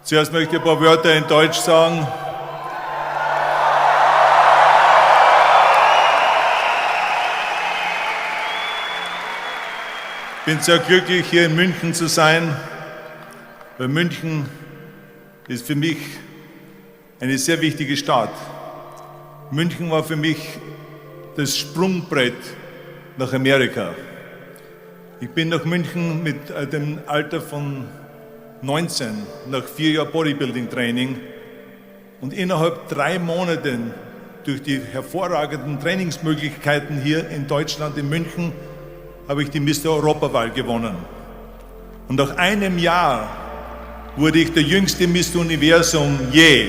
Zuerst möchte ich ein paar Wörter in Deutsch sagen. Ich bin sehr glücklich, hier in München zu sein, weil München ist für mich eine sehr wichtige Stadt. München war für mich das Sprungbrett nach Amerika. Ich bin nach München mit dem Alter von 19, nach 4 Jahren Bodybuilding-Training und innerhalb 3 Monaten durch die hervorragenden Trainingsmöglichkeiten hier in Deutschland, in München, habe ich die Mr. Europawahl gewonnen. Und nach einem Jahr wurde ich der jüngste Mr. Universum je.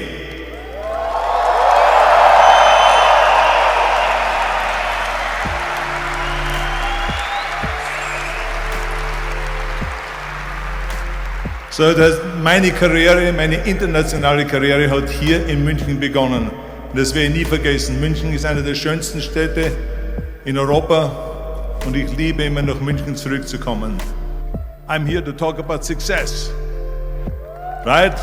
So, meine Karriere, meine internationale Karriere hat hier in München begonnen. Und das werde ich nie vergessen. München ist eine der schönsten Städte in Europa und ich liebe immer nach München zurückzukommen. I'm here to talk about success, right?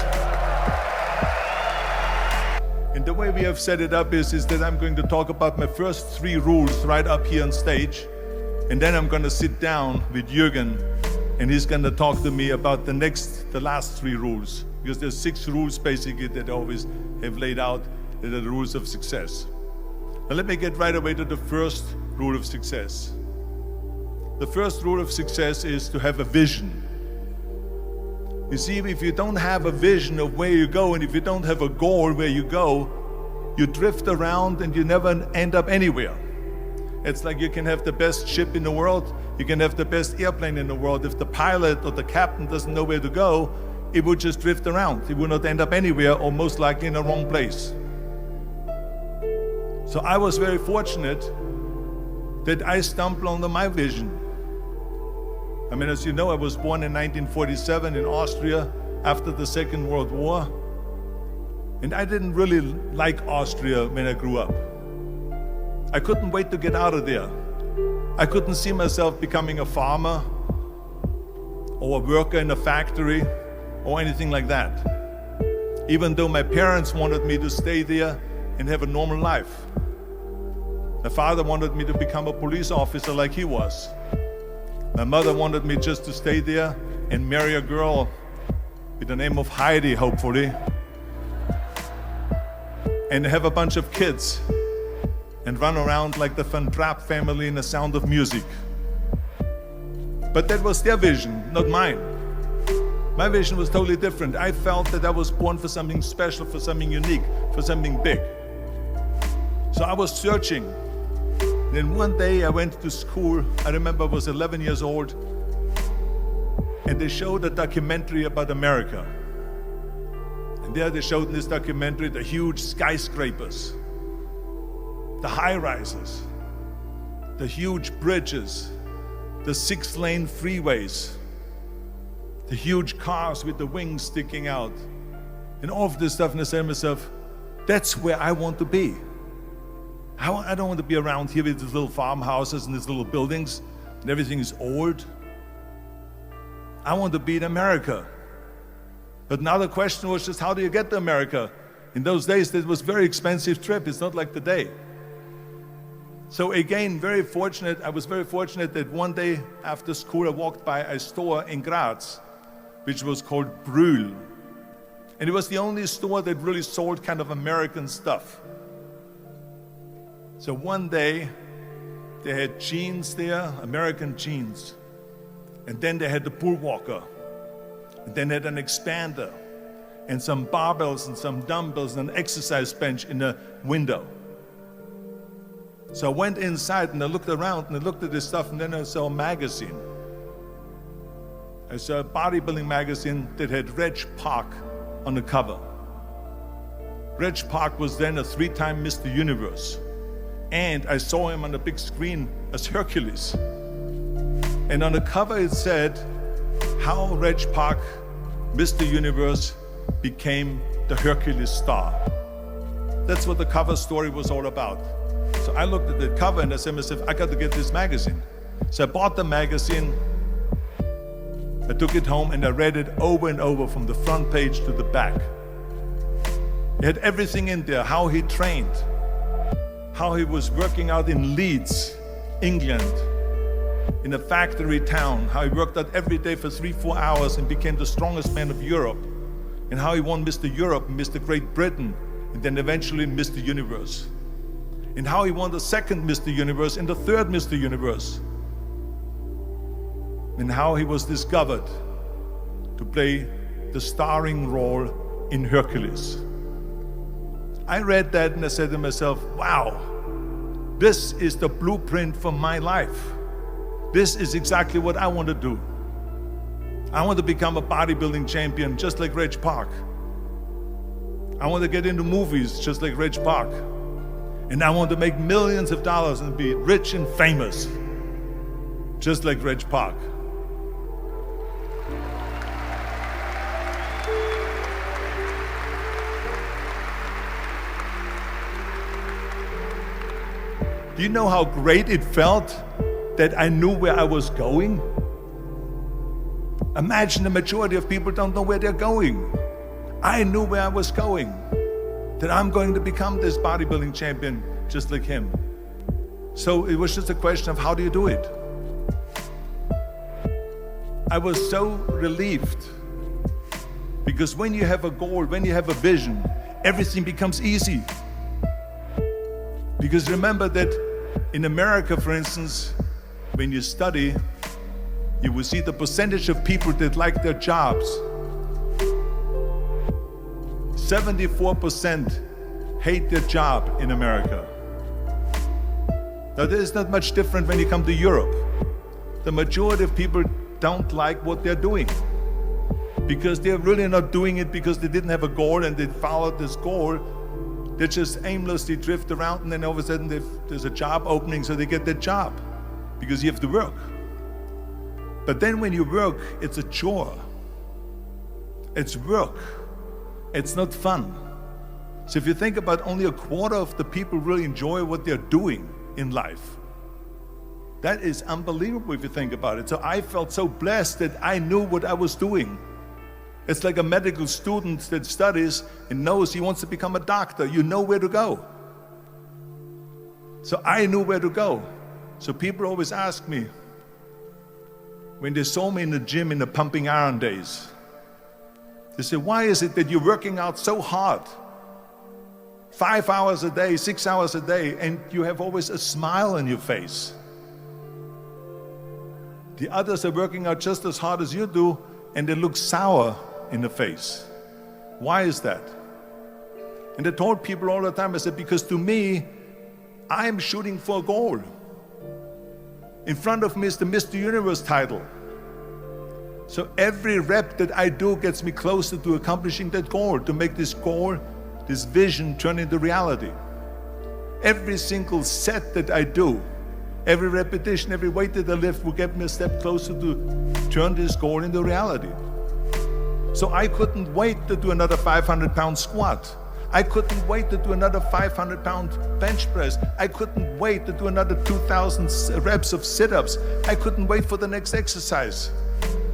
And the way we have set it up is that I'm going to talk about my first 3 rules right up here on stage, and then I'm going to sit down with Jürgen, and he's going to talk to me about the last 3 rules, because there's 6 rules basically that I always have laid out that are the rules of success. Now let me get right away to the first rule of success. The first rule of success is to have a vision. You see, if you don't have a vision of where you go, and if you don't have a goal where you go, you drift around and you never end up anywhere. It's like you can have the best ship in the world, you can have the best airplane in the world. If the pilot or the captain doesn't know where to go, it would just drift around. It would not end up anywhere, or most likely in the wrong place. So I was very fortunate that I stumbled onto my vision. I mean, as you know, I was born in 1947 in Austria after the Second World War. And I didn't really like Austria when I grew up. I couldn't wait to get out of there. I couldn't see myself becoming a farmer or a worker in a factory or anything like that. Even though my parents wanted me to stay there and have a normal life. My father wanted me to become a police officer like he was. My mother wanted me just to stay there and marry a girl with the name of Heidi, hopefully, and have a bunch of kids and run around like the Van Trapp family in The Sound of Music. But that was their vision, not mine. My vision was totally different. I felt that I was born for something special, for something unique, for something big. So I was searching. Then one day I went to school. I remember I was 11 years old, and they showed a documentary about America. And there they showed in this documentary the huge skyscrapers, the high-rises, the huge bridges, the 6-lane freeways, the huge cars with the wings sticking out, and all of this stuff. And I said to myself, that's where I want to be. I don't want to be around here with these little farmhouses and these little buildings and everything is old. I want to be in America. But now the question was just, how do you get to America? In those days, it was a very expensive trip. It's not like today. So again, I was very fortunate that one day after school, I walked by a store in Graz, which was called Brühl. And it was the only store that really sold kind of American stuff. So one day, they had jeans there, American jeans. And then they had the Bullwalker. And then they had an expander. And some barbells and some dumbbells and an exercise bench in the window. So I went inside and I looked around and I looked at this stuff, and then I saw a magazine. I saw a bodybuilding magazine that had Reg Park on the cover. Reg Park was then a 3-time Mr. Universe. And I saw him on the big screen as Hercules. And on the cover it said, how Reg Park, Mr. Universe, became the Hercules star. That's what the cover story was all about. So I looked at the cover and I said to myself, I got to get this magazine. So I bought the magazine, I took it home and I read it over and over from the front page to the back. It had everything in there, how he trained, how he was working out in Leeds, England, in a factory town, how he worked out every day for 3-4 hours and became the strongest man of Europe, and how he won Mr. Europe, Mr. Great Britain, and then eventually Mr. Universe. And how he won the second Mr. Universe and the third Mr. Universe. And how he was discovered to play the starring role in Hercules. I read that and I said to myself, wow, this is the blueprint for my life. This is exactly what I want to do. I want to become a bodybuilding champion just like Reg Park. I want to get into movies just like Reg Park. And I want to make millions of dollars and be rich and famous just like Reg Park. Do you know how great it felt that I knew where I was going? Imagine the majority of people don't know where they're going. I knew where I was going, that I'm going to become this bodybuilding champion just like him. So it was just a question of how do you do it? I was so relieved because when you have a goal, when you have a vision, everything becomes easy. Because remember that in America, for instance, when you study, you will see the percentage of people that like their jobs. 74% hate their job in America. Now, there is not much different when you come to Europe. The majority of people don't like what they're doing because they're really not doing it because they didn't have a goal and they followed this goal. They just aimlessly drift around and then all of a sudden there's a job opening, so they get that job because you have to work. But then when you work, it's a chore. It's work. It's not fun. So if you think about only a quarter of the people really enjoy what they're doing in life. That is unbelievable if you think about it. So I felt so blessed that I knew what I was doing. It's like a medical student that studies and knows he wants to become a doctor. You know where to go. So I knew where to go. So people always ask me, when they saw me in the gym in the pumping iron days, they say, why is it that you're working out so hard? 5 hours a day, 6 hours a day, and you have always a smile on your face. The others are working out just as hard as you do, and they look sour in the face. Why is that? And I told people all the time, I said, because to me, I'm shooting for a goal. In front of me is the Mr. Universe title. So every rep that I do gets me closer to accomplishing that goal, to make this goal, this vision turn into reality. Every single set that I do, every repetition, every weight that I lift will get me a step closer to turn this goal into reality. So I couldn't wait to do another 500-pound squat. I couldn't wait to do another 500-pound bench press. I couldn't wait to do another 2,000 reps of sit-ups. I couldn't wait for the next exercise,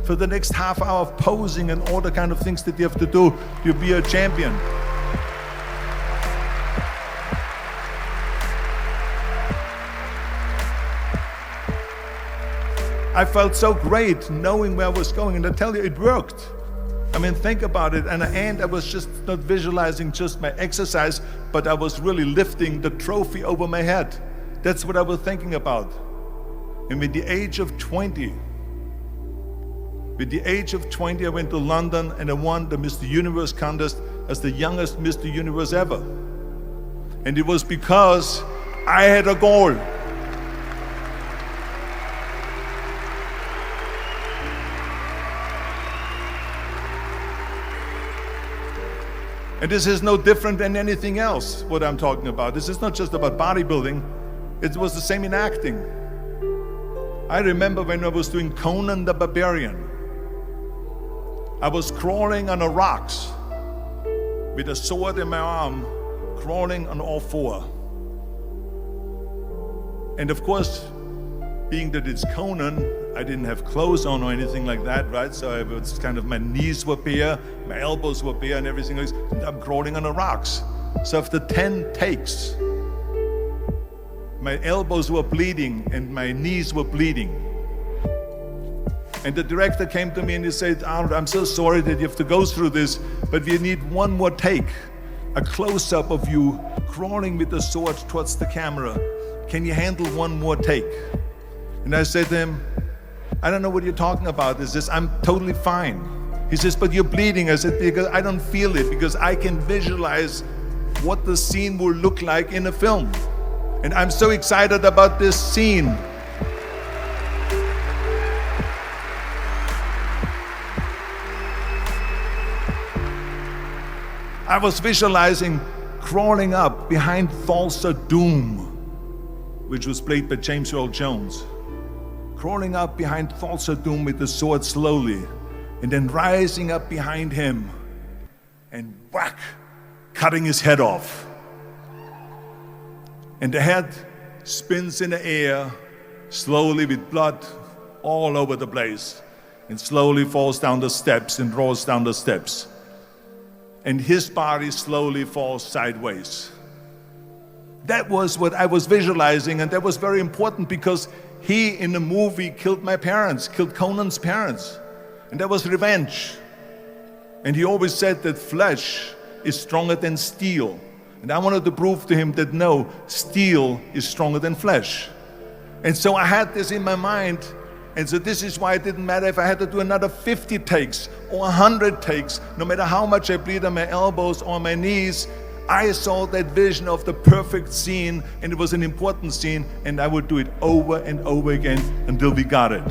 for the next half hour of posing and all the kind of things that you have to do to be a champion. I felt so great knowing where I was going, and I tell you, it worked. I mean, think about it. And I was just not visualizing just my exercise, but I was really lifting the trophy over my head. That's what I was thinking about. And with the age of 20, I went to London and I won the Mr. Universe contest as the youngest Mr. Universe ever. And it was because I had a goal. And this is no different than anything else, what I'm talking about. This is not just about bodybuilding. It was the same in acting. I remember when I was doing Conan the Barbarian. I was crawling on the rocks with a sword in my arm, crawling on all four. And of course, being that it's Conan, I didn't have clothes on or anything like that, right? So I was kind of, my knees were bare, my elbows were bare and everything else. And I'm crawling on the rocks. So after 10 takes, my elbows were bleeding and my knees were bleeding. And the director came to me and he said, Arnold, I'm so sorry that you have to go through this, but we need one more take. A close-up of you crawling with the sword towards the camera. Can you handle one more take? And I said to him, I don't know what you're talking about. He says, I'm totally fine. He says, but you're bleeding. I said, because I don't feel it, because I can visualize what the scene will look like in a film. And I'm so excited about this scene. I was visualizing crawling up behind Thulsa Doom, which was played by James Earl Jones. Crawling up behind Thulsa Doom with the sword slowly, and then rising up behind him and whack, cutting his head off. And the head spins in the air, slowly with blood all over the place, and slowly falls down the steps and rolls down the steps. And his body slowly falls sideways. That was what I was visualizing, and that was very important because he, in the movie, killed my parents, killed Conan's parents. And that was revenge. And he always said that flesh is stronger than steel. And I wanted to prove to him that no, steel is stronger than flesh. And so I had this in my mind. And so this is why it didn't matter if I had to do another 50 takes or 100 takes, no matter how much I bleed on my elbows or my knees. I saw that vision of the perfect scene, and it was an important scene, and I would do it over and over again until we got it.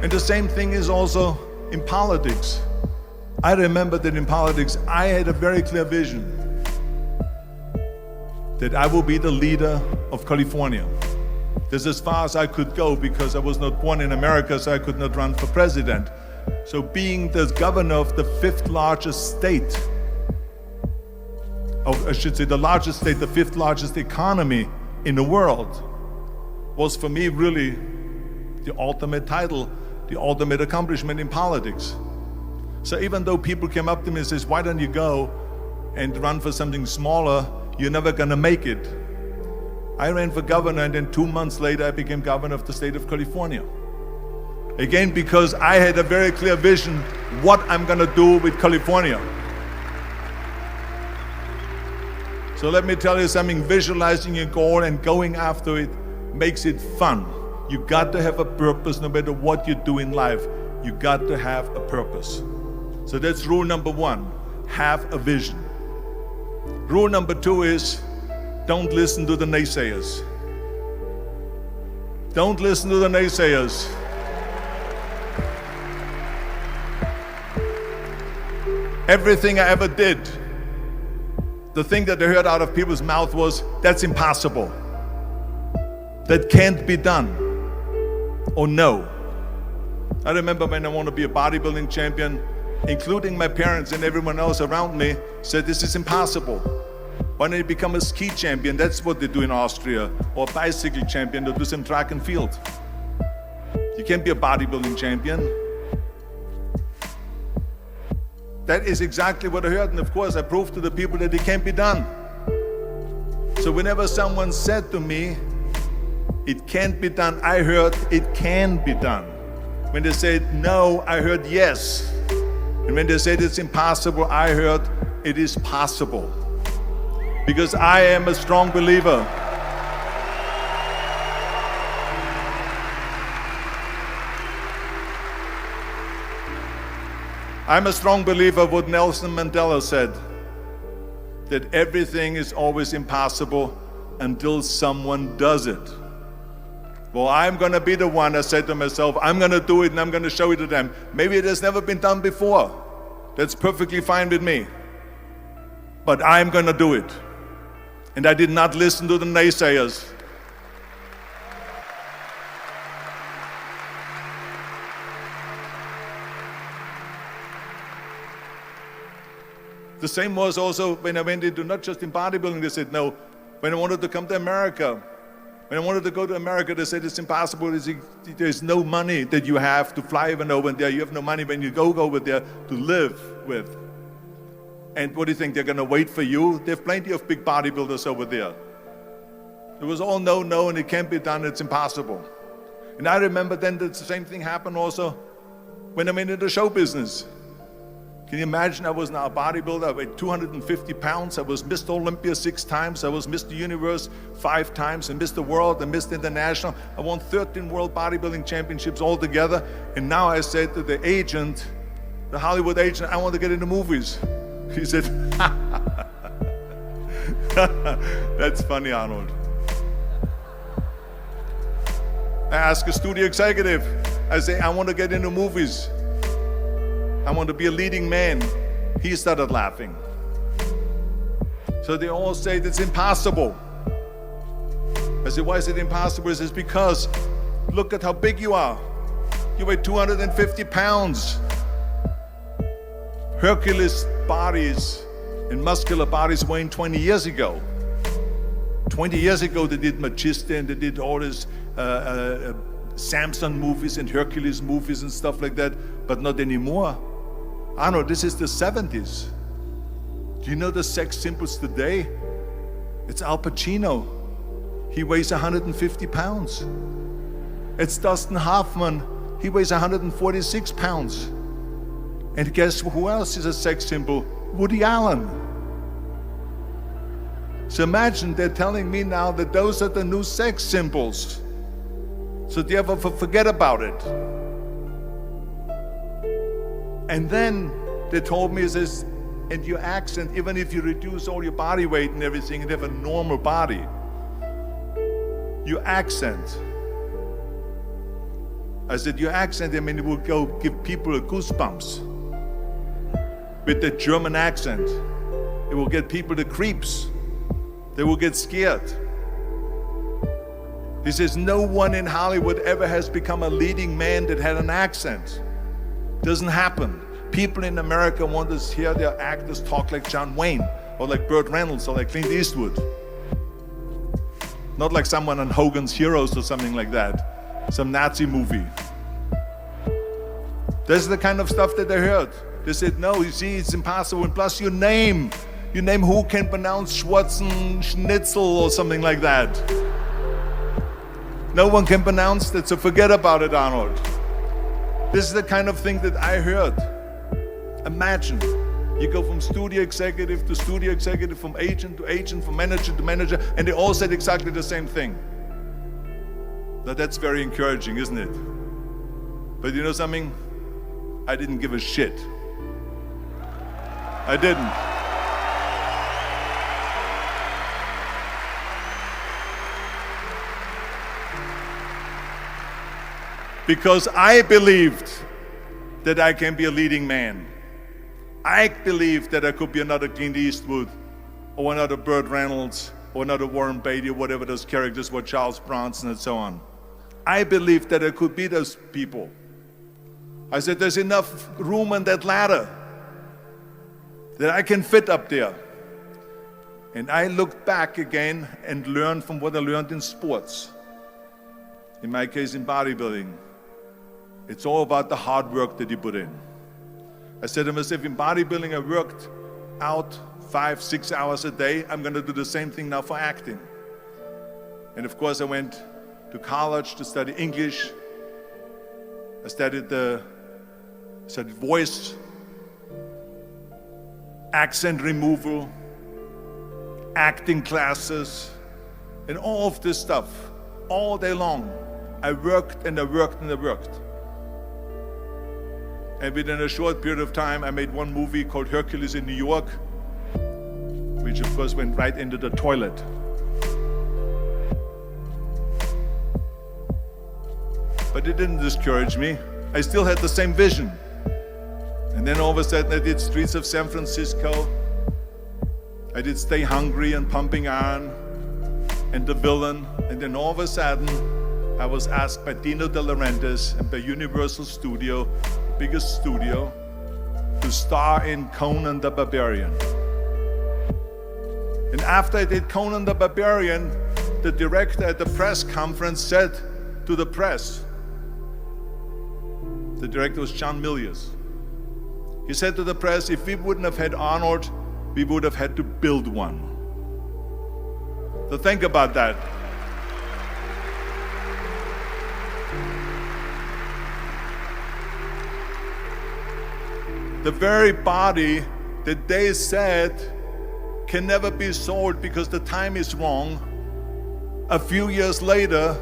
And the same thing is also in politics. I remember that in politics, I had a very clear vision that I will be the leader of California. That's as far as I could go because I was not born in America, so I could not run for president. So being the governor of the fifth largest state, I should say the largest state, the fifth largest economy in the world, was for me really the ultimate title, the ultimate accomplishment in politics. So even though people came up to me and says, why don't you go and run for something smaller, you're never gonna make it. I ran for governor, and then 2 months later I became governor of the state of California. Again, because I had a very clear vision what I'm gonna do with California. So let me tell you something, visualizing a goal and going after it makes it fun. You got to have a purpose no matter what you do in life. You got to have a purpose. So that's rule number one, have a vision. Rule number two is, don't listen to the naysayers. Don't listen to the naysayers. Everything I ever did, the thing that I heard out of people's mouth was, that's impossible. That can't be done. Or no. I remember when I wanted to be a bodybuilding champion, including my parents and everyone else around me, said this is impossible. Why don't you become a ski champion? That's what they do in Austria. Or a bicycle champion, or do some track and field. You can't be a bodybuilding champion. That is exactly what I heard, and of course I proved to the people that it can't be done. So whenever someone said to me, it can't be done, I heard it can be done. When they said no, I heard yes. And when they said it's impossible, I heard it is possible. Because I am a strong believer. I'm a strong believer of what Nelson Mandela said, that everything is always impossible until someone does it. Well, I'm going to be the one, I said to myself, I'm going to do it and I'm going to show it to them. Maybe it has never been done before. That's perfectly fine with me. But I'm gonna do it. And I did not listen to the naysayers. The same was also when I went into, not just in bodybuilding, they said no. When I wanted to come to America, when I wanted to go to America, they said it's impossible. There's no money that you have to fly even over there. You have no money when you go over there to live with. And what do you think, they're gonna wait for you? They have plenty of big bodybuilders over there. It was all no, and it can't be done, it's impossible. And I remember then that the same thing happened also when I went into the show business. Can you imagine? I was now a bodybuilder. I weighed 250 pounds. I was Mr. Olympia 6 times. I was Mr. Universe 5 times, and Mr. World and Mr. International. I won 13 World Bodybuilding Championships altogether. And now I said to the agent, the Hollywood agent, I want to get into movies. He said, that's funny, Arnold. I asked a studio executive, I say, I want to get into movies. I want to be a leading man. He started laughing. So they all say it's impossible. I said, why is it impossible? He says, because look at how big you are. You weigh 250 pounds. Hercules bodies and muscular bodies weighing 20 years ago. 20 years ago, they did Machista and they did all this Samson movies and Hercules movies and stuff like that, but not anymore. Arnold, this is the 70s. Do you know the sex symbols today? It's Al Pacino. He weighs 150 pounds. It's Dustin Hoffman. He weighs 146 pounds. And guess who else is a sex symbol? Woody Allen. So imagine they're telling me now that those are the new sex symbols. So do you ever forget about it? And then they told me, this, and your accent, even if you reduce all your body weight and everything and have a normal body, your accent. I said, your accent, I mean, it will go give people goosebumps. With the German accent, it will get people the creeps. They will get scared. He says, no one in Hollywood ever has become a leading man that had an accent. Doesn't happen. People in America want to hear their actors talk like John Wayne, or like Burt Reynolds, or like Clint Eastwood. Not like someone on Hogan's Heroes or something like that. Some Nazi movie. This is the kind of stuff that they heard. They said, no, you see, it's impossible. And plus your name who can pronounce Schwarzenegger or something like that. No one can pronounce that, so forget about it, Arnold. This is the kind of thing that I heard. Imagine, you go from studio executive to studio executive, from agent to agent, from manager to manager, and they all said exactly the same thing. Now that's very encouraging, isn't it? But you know something? I didn't give a shit. I didn't. Because I believed that I can be a leading man. I believed that I could be another Clint Eastwood, or another Burt Reynolds, or another Warren Beatty, or whatever those characters were, Charles Bronson and so on. I believed that I could be those people. I said, there's enough room on that ladder that I can fit up there. And I looked back again and learned from what I learned in sports. In my case, in bodybuilding. It's all about the hard work that you put in. I said to myself, in bodybuilding, I worked out 5-6 hours a day. I'm going to do the same thing now for acting. And of course, I went to college to study English. I studied voice, accent removal, acting classes, and all of this stuff. All day long, I worked and I worked and I worked. And within a short period of time, I made one movie called Hercules in New York, which of course went right into the toilet. But it didn't discourage me. I still had the same vision. And then all of a sudden I did Streets of San Francisco. I did Stay Hungry and Pumping Iron and The Villain. And then all of a sudden I was asked by Dino De Laurentiis and by Universal Studio, the biggest studio, to star in Conan the Barbarian. And after I did Conan the Barbarian, the director at the press conference said to the press, the director was John Milius. He said to the press, if we wouldn't have had Arnold, we would have had to build one. So think about that. The very body that they said can never be sold because the time is wrong. A few years later,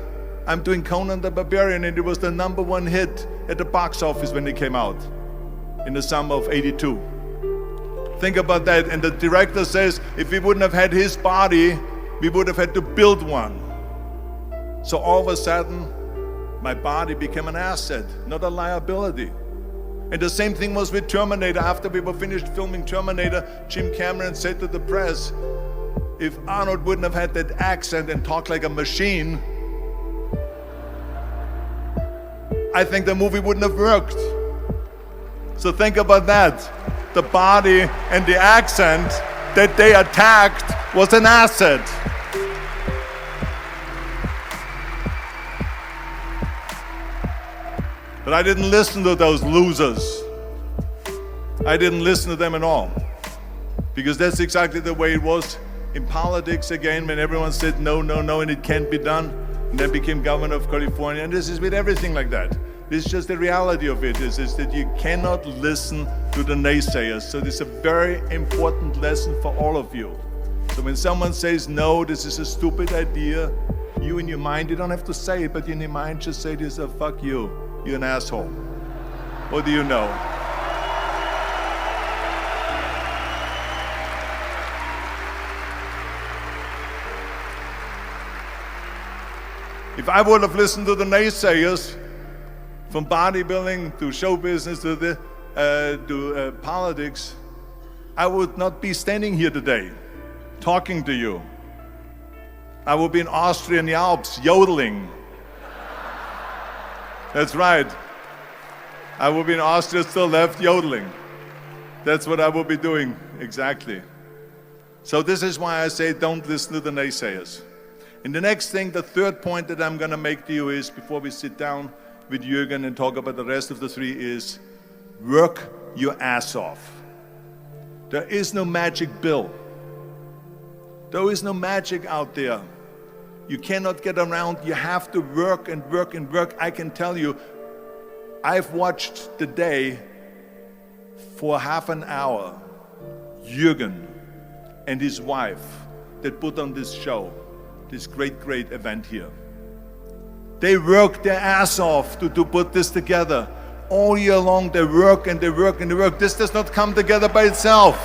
I'm doing Conan the Barbarian, and it was the #1 hit at the box office when it came out in the summer of '82. Think about that. And the director says, if we wouldn't have had his body, we would have had to build one. So all of a sudden, my body became an asset, not a liability. And the same thing was with Terminator. After we were finished filming Terminator, Jim Cameron said to the press, if Arnold wouldn't have had that accent and talked like a machine, I think the movie wouldn't have worked. So think about that. The body and the accent that they attacked was an asset. But I didn't listen to those losers. I didn't listen to them at all. Because that's exactly the way it was in politics again, when everyone said no, no, no, and it can't be done. And then became governor of California. And this is with everything like that. This is just the reality of it, is that you cannot listen to the naysayers. So this is a very important lesson for all of you. So when someone says, no, this is a stupid idea, you in your mind, you don't have to say it, but in your mind just say this, fuck you. You're an asshole. What do you know? If I would have listened to the naysayers, from bodybuilding to show business to politics, I would not be standing here today talking to you. I would be in Austria in the Alps yodeling. That's right. I will be in Austria, still left, yodeling. That's what I will be doing, exactly. So this is why I say don't listen to the naysayers. And the next thing, the third point that I'm going to make to you is, before we sit down with Jürgen and talk about the rest of the three, is work your ass off. There is no magic pill. There is no magic out there. You cannot get around. You have to work and work and work. I can tell you, I've watched the day for half an hour, Jürgen and his wife that put on this show, this great, great event here. They work their ass off to put this together. All year long they work and they work and they work. This does not come together by itself.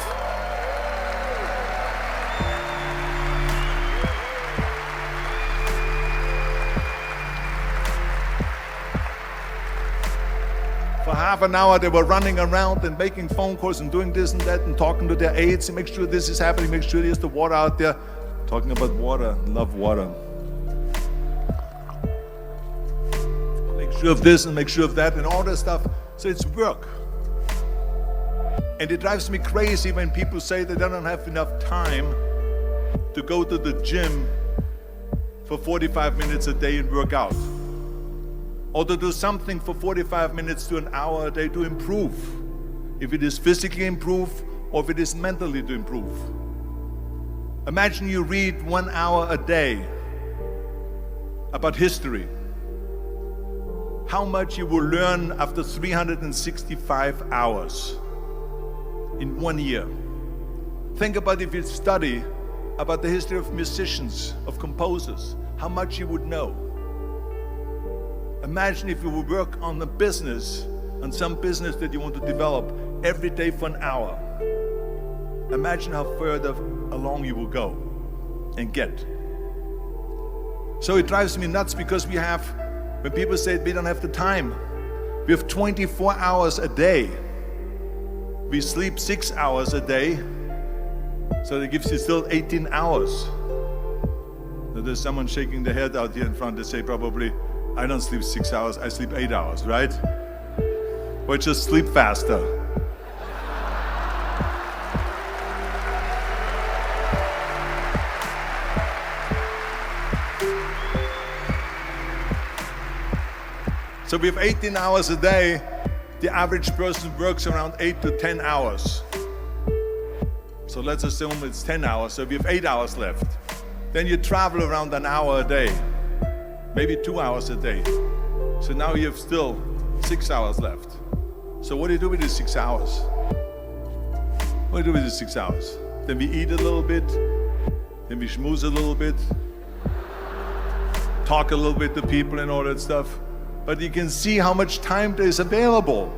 For half an hour they were running around and making phone calls and doing this and that and talking to their aides and make sure this is happening, make sure there's the water out there. Talking about water, love water. Make sure of this and make sure of that and all that stuff. So it's work. And it drives me crazy when people say they don't have enough time to go to the gym for 45 minutes a day and work out. Or to do something for 45 minutes to an hour a day to improve. If it is physically improve or if it is mentally to improve. Imagine you read 1 hour a day about history. How much you will learn after 365 hours in 1 year. Think about if you study about the history of musicians, of composers, how much you would know. Imagine if you would work on a business, on some business that you want to develop every day for an hour. Imagine how further along you will go and get. So it drives me nuts because we have, when people say we don't have the time, we have 24 hours a day. We sleep 6 hours a day, so that gives you still 18 hours. So there's someone shaking their head out here in front. They say probably, I don't sleep 6 hours, I sleep 8 hours, right? Or just sleep faster. So we have 18 hours a day. The average person works around 8 to 10 hours. So let's assume it's 10 hours, so we have 8 hours left. Then you travel around an hour a day, maybe 2 hours a day. So now you have still 6 hours left. So what do you do with these 6 hours? What do you do with these 6 hours? Then we eat a little bit, then we schmooze a little bit, talk a little bit to people and all that stuff. But you can see how much time there is available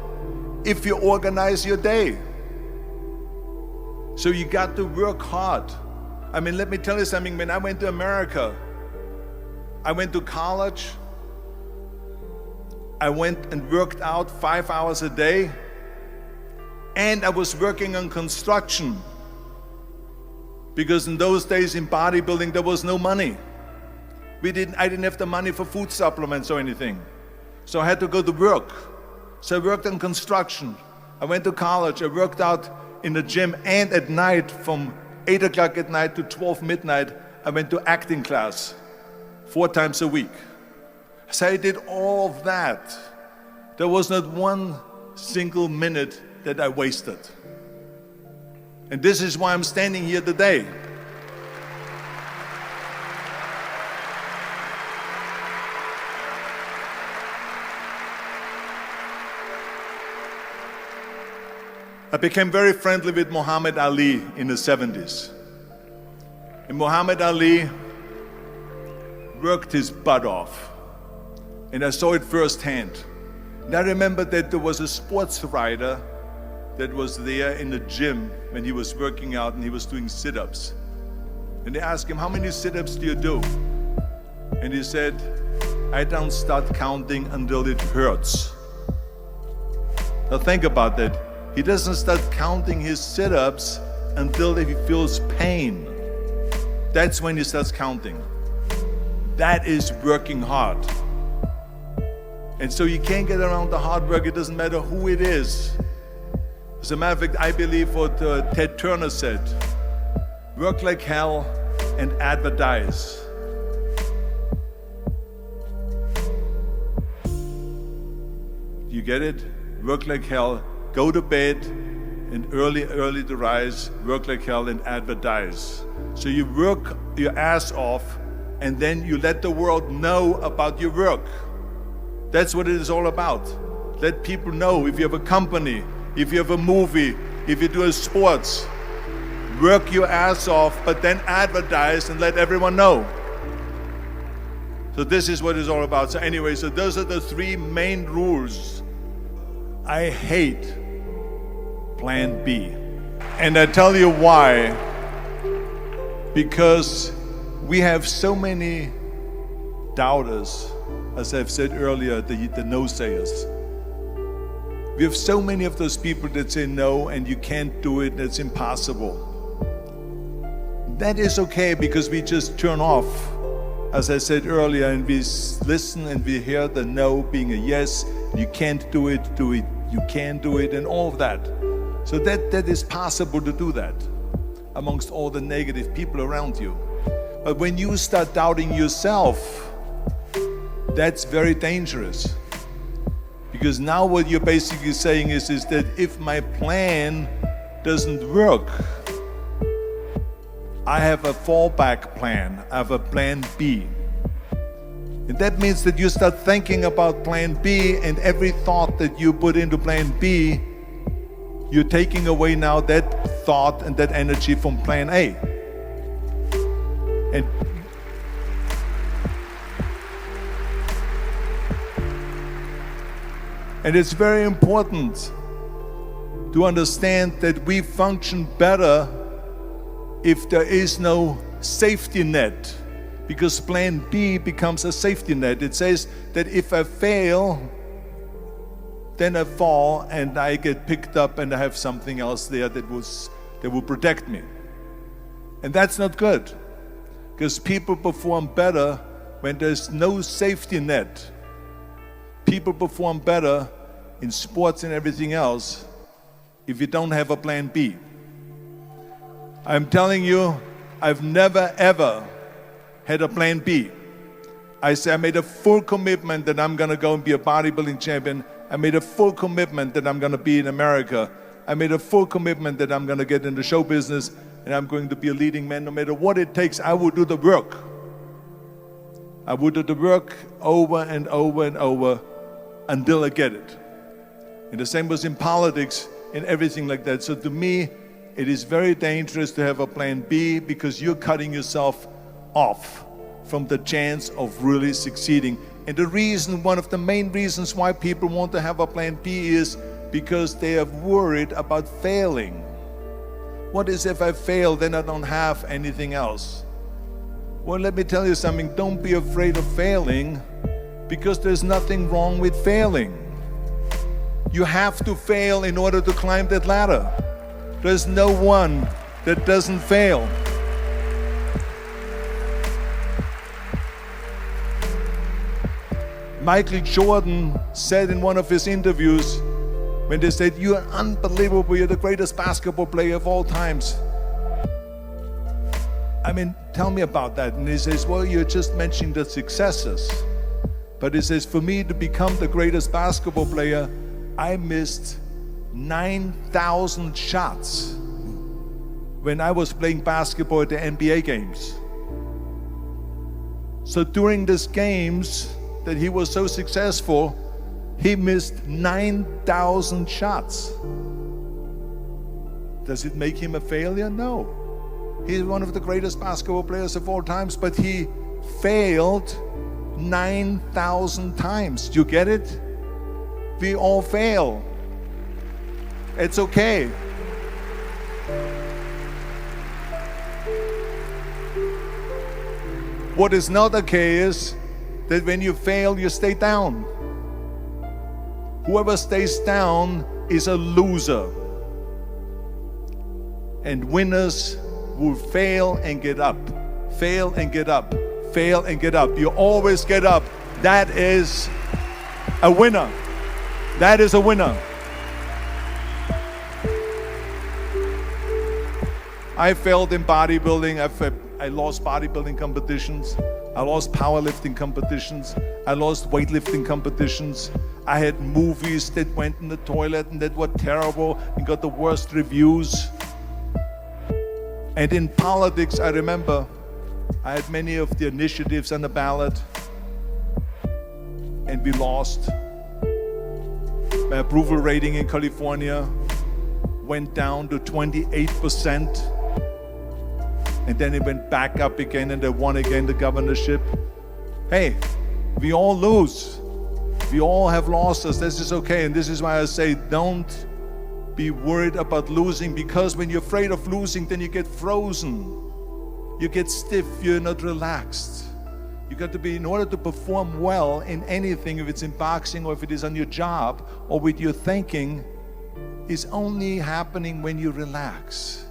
if you organize your day. So you got to work hard. I mean, let me tell you something. When I went to America, I went to college. I went and worked out 5 hours a day. And I was working on construction. Because in those days in bodybuilding, there was no money. I didn't have the money for food supplements or anything. So I had to go to work. So I worked on construction. I went to college. I worked out in the gym, and at night from 8 o'clock at night to 12 midnight, I went to acting class 4 times a week. So I did all of that. There was not one single minute that I wasted. And this is why I'm standing here today. I became very friendly with Muhammad Ali in the 70s. And Muhammad Ali worked his butt off. And I saw it firsthand. And I remember that there was a sports writer that was there in the gym when he was working out and he was doing sit-ups. And they asked him, how many sit-ups do you do? And he said, I don't start counting until it hurts. Now think about that. He doesn't start counting his sit-ups until he feels pain. That's when he starts counting. That is working hard. And so you can't get around the hard work. It doesn't matter who it is. As a matter of fact, I believe what Ted Turner said, work like hell and advertise. You get it? Work like hell. Go to bed and early to rise, work like hell and advertise. So you work your ass off and then you let the world know about your work. That's what it is all about. Let people know. If you have a company, if you have a movie, if you do a sports, work your ass off, but then advertise and let everyone know. So this is what it's all about. So anyway, so those are the 3 main rules. I hate Plan B. And I tell you why. Because we have so many doubters, as I've said earlier, the no-sayers. We have so many of those people that say no and you can't do it, it's impossible. That is okay because we just turn off, as I said earlier, and we listen and we hear the no being a yes. You can't do it, you can do it, and all of that. So that is possible to do that amongst all the negative people around you. But when you start doubting yourself, that's very dangerous. Because now what you're basically saying is that if my plan doesn't work, I have a fallback plan, I have a plan B. And that means that you start thinking about plan B, and every thought that you put into plan B, you're taking away now that thought and that energy from plan A. And it's very important to understand that we function better if there is no safety net, because plan B becomes a safety net. It says that if I fail, then I fall and I get picked up and I have something else there that will protect me. And that's not good, because people perform better when there's no safety net. People perform better in sports and everything else if you don't have a plan B. I'm telling you, I've never ever had a plan B. I made a full commitment that I'm gonna go and be a bodybuilding champion. I made a full commitment that I'm gonna be in America. I made a full commitment that I'm gonna get into show business and I'm going to be a leading man. No matter what it takes, I will do the work. I will do the work over and over and over until I get it. And the same was in politics and everything like that. So to me, it is very dangerous to have a plan B, because you're cutting yourself off from the chance of really succeeding. And the reason, one of the main reasons why people want to have a plan B is because they are worried about failing. What is if I fail, then I don't have anything else? Well, let me tell you something. Don't be afraid of failing, because there's nothing wrong with failing. You have to fail in order to climb that ladder. There's no one that doesn't fail. Michael Jordan said in one of his interviews, when they said, "You're unbelievable, you're the greatest basketball player of all times." I mean, tell me about that. And he says, "Well, you're just mentioning the successes." But he says, "For me to become the greatest basketball player, I missed 9,000 shots when I was playing basketball at the NBA games." So during these games that he was so successful, he missed 9,000 shots. Does it make him a failure? No. He's one of the greatest basketball players of all times, but he failed 9,000 times. Do you get it? We all fail. It's okay. What is not okay is that when you fail, you stay down. Whoever stays down is a loser. And winners will fail and get up. Fail and get up. Fail and get up. You always get up. That is a winner. That is a winner. I failed in bodybuilding. I lost bodybuilding competitions. I lost powerlifting competitions. I lost weightlifting competitions. I had movies that went in the toilet and that were terrible and got the worst reviews. And in politics, I remember I had many of the initiatives on the ballot, and we lost. My approval rating in California went down to 28%. And then it went back up again, and they won again the governorship. Hey, we all lose. We all have losses. This is okay. And this is why I say, don't be worried about losing, because when you're afraid of losing, then you get frozen. You get stiff. You're not relaxed. You got to be, in order to perform well in anything, if it's in boxing or if it is on your job or with your thinking, is only happening when you relax.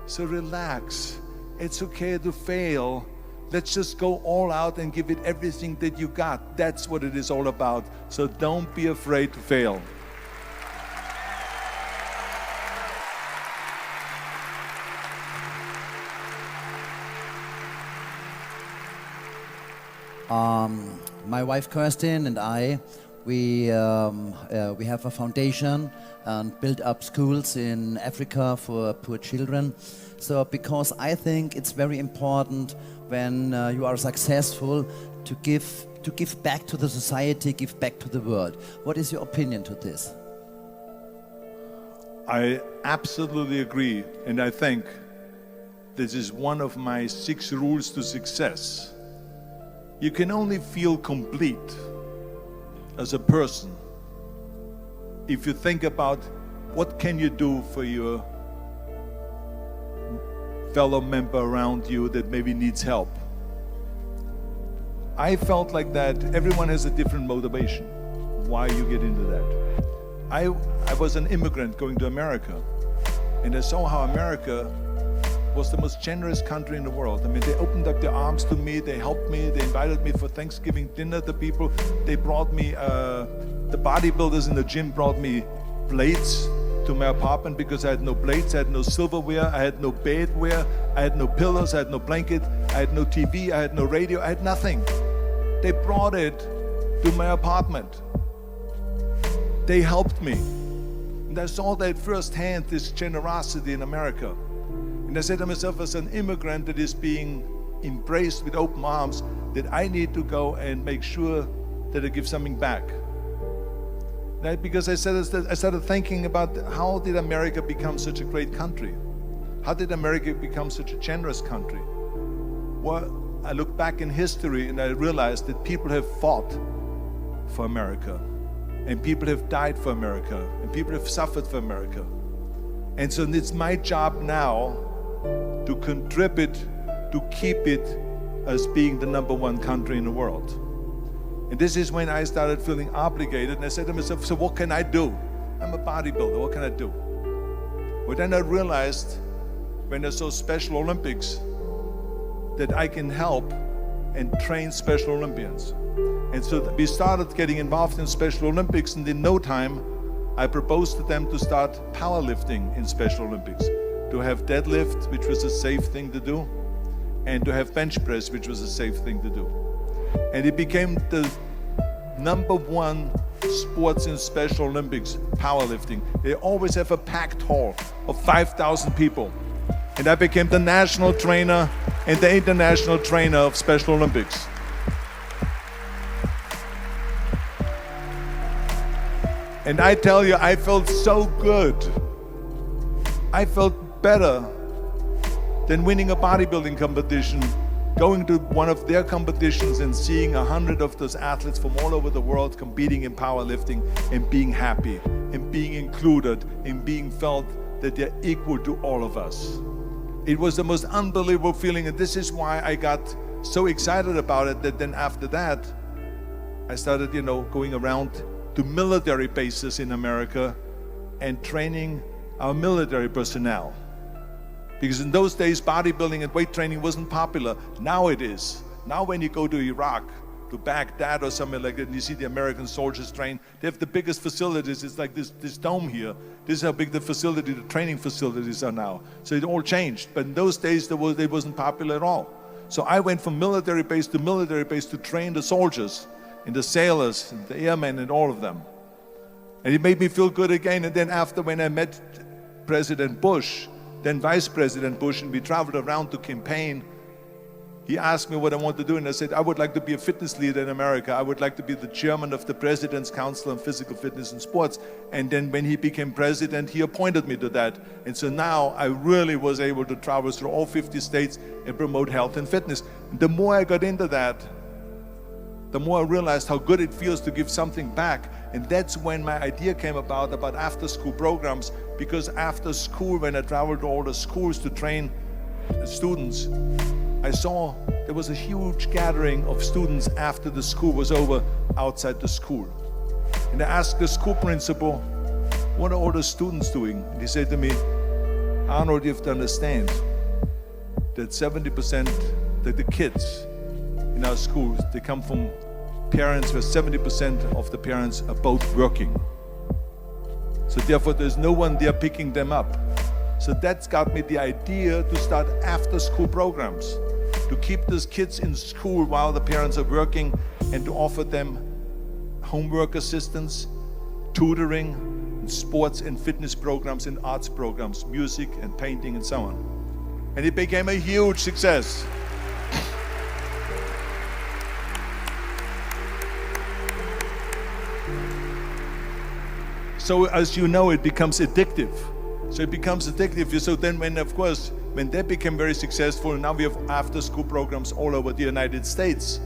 So relax. It's okay to fail. Let's just go all out and give it everything that you got. That's what it is all about. So don't be afraid to fail. My wife Kirsten and I, we have a foundation and build up schools in Africa for poor children. So because I think it's very important when you are successful to give back to the society, give back to the world. What is your opinion to this? I absolutely agree, and I think this is one of my 6 rules to success. You can only feel complete as a person if you think about what can you do for your fellow member around you that maybe needs help. I felt like that everyone has a different motivation why you get into that. I was an immigrant going to America, and I saw how America was the most generous country in the world. I mean, they opened up their arms to me, they helped me, they invited me for Thanksgiving dinner to people. They brought me, the bodybuilders in the gym brought me plates to my apartment because I had no plates, I had no silverware, I had no bedware, I had no pillows, I had no blanket, I had no TV, I had no radio, I had nothing. They brought it to my apartment. They helped me. And I saw that firsthand, this generosity in America. And I said to myself, as an immigrant that is being embraced with open arms, that I need to go and make sure that I give something back. Right? Because I started thinking about how did America become such a great country? How did America become such a generous country? Well, I look back in history and I realized that people have fought for America, and people have died for America, and people have suffered for America. And so it's my job now to contribute to keep it as being the #1 country in the world. And this is when I started feeling obligated, and I said to myself, so what can I do? I'm a bodybuilder, what can I do? Well, then I realized when I saw Special Olympics that I can help and train Special Olympians. And so we started getting involved in Special Olympics, and in no time I proposed to them to start powerlifting in Special Olympics, to have deadlift, which was a safe thing to do, and to have bench press, which was a safe thing to do. And it became the #1 sports in Special Olympics, powerlifting. They always have a packed hall of 5,000 people. And I became the national trainer and the international trainer of Special Olympics. And I tell you, I felt so good. I felt better than winning a bodybuilding competition, going to one of their competitions and seeing 100 of those athletes from all over the world competing in powerlifting and being happy and being included and being felt that they're equal to all of us. It was the most unbelievable feeling, and this is why I got so excited about it that then after that, I started, going around to military bases in America and training our military personnel. Because in those days, bodybuilding and weight training wasn't popular. Now it is. Now when you go to Iraq, to Baghdad or somewhere like that, and you see the American soldiers train, they have the biggest facilities. It's like this dome here. This is how big the training facilities are now. So it all changed. But in those days, it wasn't popular at all. So I went from military base to train the soldiers and the sailors and the airmen and all of them. And it made me feel good again. And then after, when I met President Bush, then Vice President Bush, and we traveled around to campaign, he asked me what I want to do, and I said, I would like to be a fitness leader in America. I would like to be the chairman of the President's Council on Physical Fitness and Sports. And then when he became president, he appointed me to that. And so now I really was able to travel through all 50 states and promote health and fitness. And the more I got into that, the more I realized how good it feels to give something back. And that's when my idea came about after-school programs, because after school, when I traveled to all the schools to train students, I saw there was a huge gathering of students after the school was over outside the school. And I asked the school principal, what are all the students doing? And he said to me, Arnold, you have to understand that 70% that the kids in our schools, they come from parents where 70% of the parents are both working. So therefore there's no one there picking them up. So that's got me the idea to start after-school programs, to keep those kids in school while the parents are working, and to offer them homework assistance, tutoring, and sports and fitness programs and arts programs, music and painting and so on. And it became a huge success. So as you know, it becomes addictive. So it becomes addictive. So then when they became very successful, now we have after-school programs all over the United States.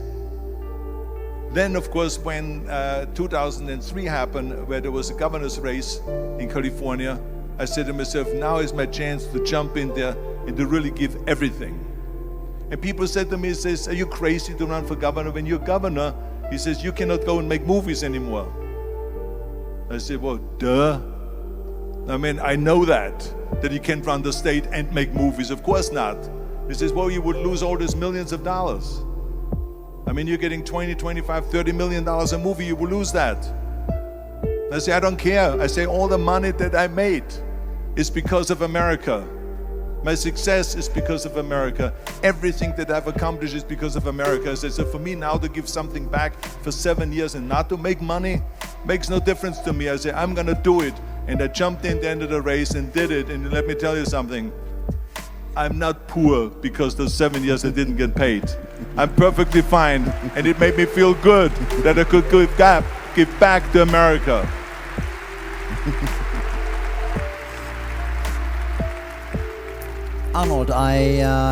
Then of course when 2003 happened, where there was a governor's race in California, I said to myself, now is my chance to jump in there and to really give everything. And people said to me, are you crazy to run for governor? When you're governor, he says, you cannot go and make movies anymore. I said, well, duh. I mean, I know that you can't run the state and make movies. Of course not. He says, well, you would lose all these millions of dollars. I mean, you're getting 20, 25, 30 million dollars a movie, you will lose that. I say, I don't care. I say, all the money that I made is because of America. My success is because of America. Everything that I've accomplished is because of America. I say, so for me now to give something back for 7 years and not to make money makes no difference to me. I say, I'm gonna do it. And I jumped in the end of the race and did it. And let me tell you something. I'm not poor because those 7 years I didn't get paid. I'm perfectly fine. And it made me feel good that I could give back to America. Arnold, I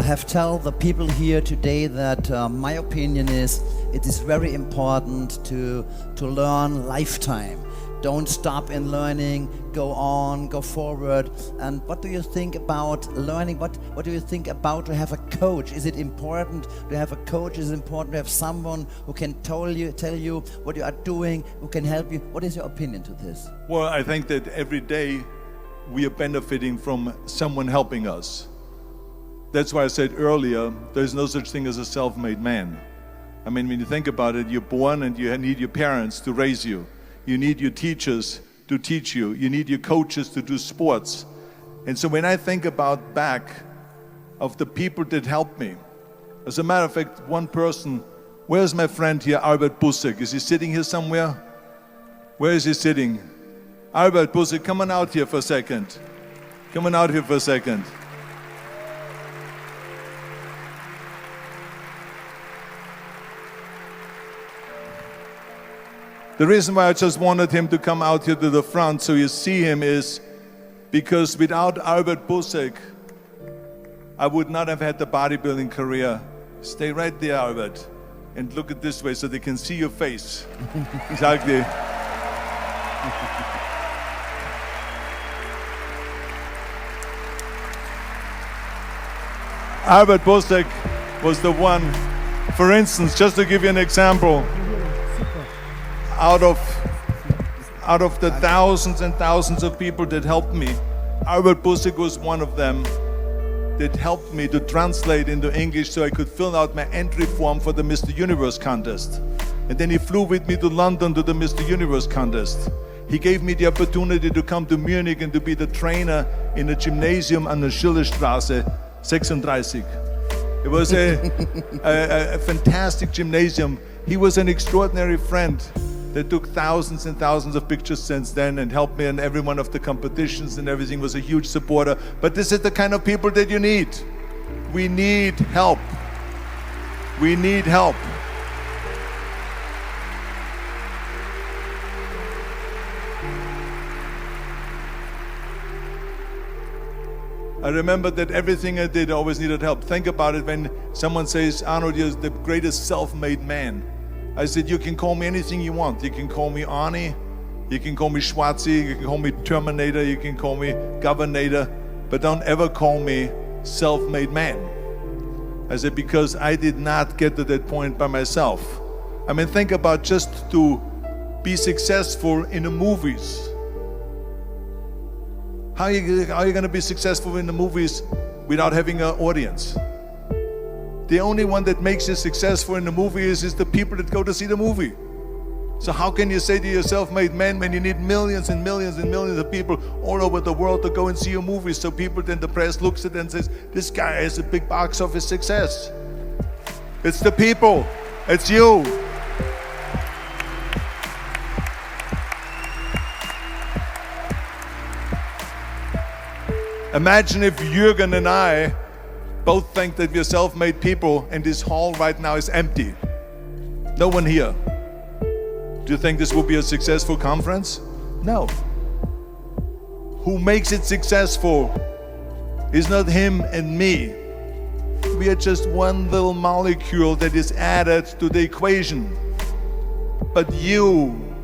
have told the people here today that my opinion is it is very important to learn lifetime. Don't stop in learning, go on, go forward. And what do you think about learning? What do you think about to have a coach? Is it important to have a coach? Is it important to have someone who can tell you what you are doing, who can help you? What is your opinion to this? Well, I think that every day we are benefiting from someone helping us. That's why I said earlier, there's no such thing as a self-made man. I mean, when you think about it, you're born and you need your parents to raise you. You need your teachers to teach you. You need your coaches to do sports. And so when I think about back of the people that helped me, as a matter of fact, one person, where's my friend here, Albert Busek? Is he sitting here somewhere? Where is he sitting? Albert Busek, come on out here for a second. Come on out here for a second. The reason why I just wanted him to come out here to the front so you see him is because without Albert Busek, I would not have had the bodybuilding career. Stay right there, Albert, and look at this way so they can see your face. Exactly. Albert Busek was the one, for instance, just to give you an example, out of the thousands and thousands of people that helped me, Arnold Busek was one of them that helped me to translate into English so I could fill out my entry form for the Mr. Universe contest. And then he flew with me to London to the Mr. Universe contest. He gave me the opportunity to come to Munich and to be the trainer in a gymnasium on the Schillerstraße 36. It was a fantastic gymnasium. He was an extraordinary friend that took thousands and thousands of pictures since then and helped me in every one of the competitions and everything, was a huge supporter. But this is the kind of people that you need. We need help. We need help. I remember that everything I did, I always needed help. Think about it when someone says, Arnold, you're the greatest self-made man. I said, you can call me anything you want. You can call me Arnie, you can call me Schwarzi, you can call me Terminator, you can call me Governator, but don't ever call me self-made man. I said, because I did not get to that point by myself. I mean, think about just to be successful in the movies. How are you going to be successful in the movies without having an audience? The only one that makes you successful in the movie is the people that go to see the movie. So how can you say to your self-made man when you need millions and millions and millions of people all over the world to go and see your movie? So people, then the press looks at it and says, this guy has a big box office success. It's the people. It's you. Imagine if Jürgen and I both think that we're self-made people and this hall right now is empty. No one here. Do you think this will be a successful conference? No. Who makes it successful is not him and me. We are just one little molecule that is added to the equation. But you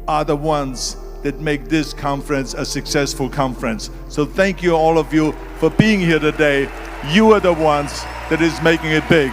are the ones that make this conference a successful conference. So thank you all of you for being here today. You are the ones that is making it big.